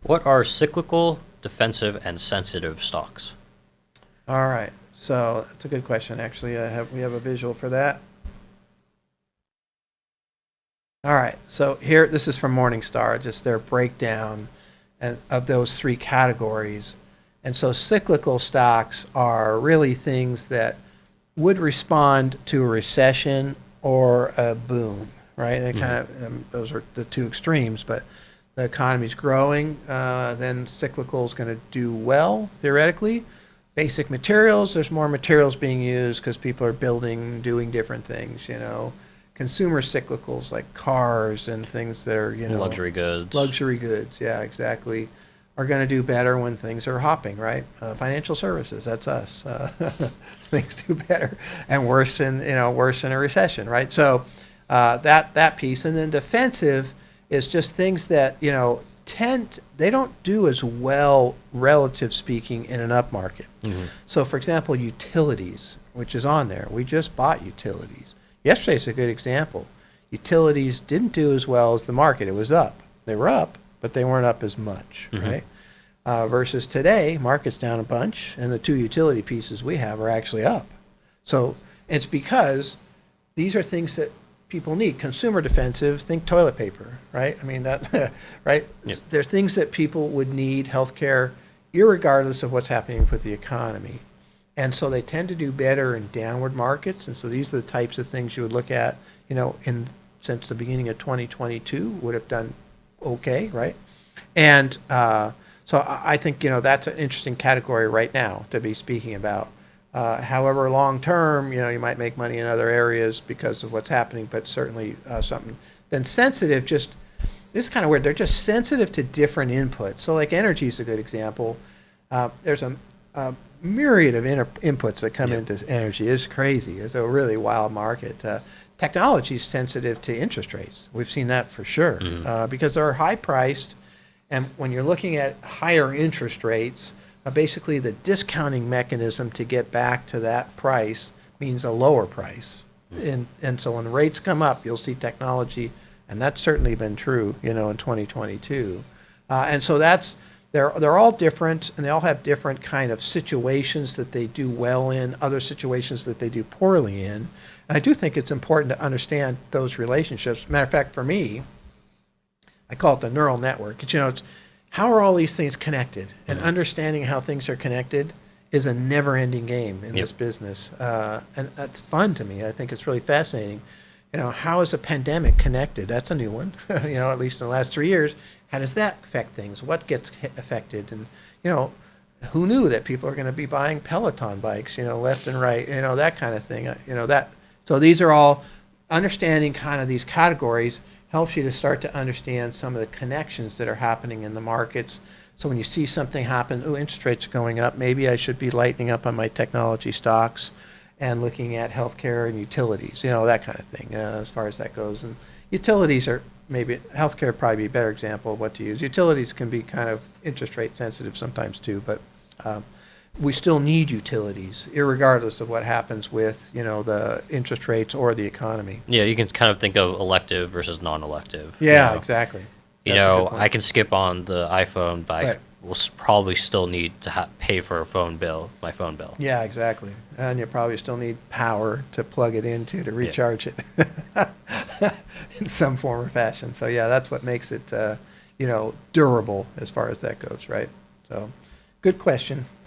What are cyclical, defensive, and sensitive stocks? All right. So that's a good question. Actually, we have a visual for that. All right. So here, this is from Morningstar, just their breakdown of those three categories. And so cyclical stocks are really things that would respond to a recession or a boom, right? They kind of those are the two extremes, but the economy's growing, then cyclical is going to do well theoretically. Basic materials, there's more materials being used because people are building, doing different things, consumer cyclicals like cars and things that are, Luxury goods. luxury goods. Yeah, exactly. Are going to do better when things are hopping, right? Financial services, that's us. Things do better and worse in a recession, right? So that piece, and then defensive is just things that they don't do as well, relative speaking, in an up market. So, for example, utilities, which is on there. We just bought utilities. Yesterday's a good example. Utilities didn't do as well as the market. It was up. They were up, but they weren't up as much, right? Versus today, market's down a bunch, and the two utility pieces we have are actually up. So it's because these are things that people need. Consumer defensive, think toilet paper, right? I mean, that, right? Yep. They're things that people would need, healthcare, irregardless of what's happening with the economy. And so they tend to do better in downward markets. And so these are the types of things you would look at, since the beginning of 2022 would have done okay, right? And so I think, that's an interesting category right now to be speaking about. However, long term, you might make money in other areas because of what's happening, but certainly something. Then sensitive, this is kind of weird. They're just sensitive to different inputs. So like energy is a good example. There's a myriad of inputs that come into energy. It's crazy. It's a really wild market. Technology is sensitive to interest rates. We've seen that for sure because they're high priced. And when you're looking at higher interest rates, basically the discounting mechanism to get back to that price means a lower price. And so when rates come up, you'll see technology, and that's certainly been true, in 2022. And so they're all different, and they all have different kind of situations that they do well in, other situations that they do poorly in. And I do think it's important to understand those relationships. Matter of fact, for me, I call it the neural network. It's how are all these things connected? And understanding how things are connected is a never-ending game in this business. And that's fun to me. I think it's really fascinating. How is a pandemic connected? That's a new one, at least in the last 3 years. How does that affect things? What gets affected? And, who knew that people are going to be buying Peloton bikes, left and right, that kind of thing. So these are all understanding kind of these categories helps you to start to understand some of the connections that are happening in the markets. So when you see something happen, interest rates are going up, maybe I should be lightening up on my technology stocks and looking at healthcare and utilities, that kind of thing, as far as that goes. And utilities are maybe, healthcare would probably be a better example of what to use. Utilities can be kind of interest rate sensitive sometimes too, but we still need utilities, irregardless of what happens with, the interest rates or the economy. Yeah, you can kind of think of elective versus non-elective. Yeah, exactly. I can skip on the iPhone, but I will probably still need to pay for my phone bill. Yeah, exactly. And you probably still need power to plug it into to recharge it in some form or fashion. So yeah, that's what makes it, durable as far as that goes, right? So good question.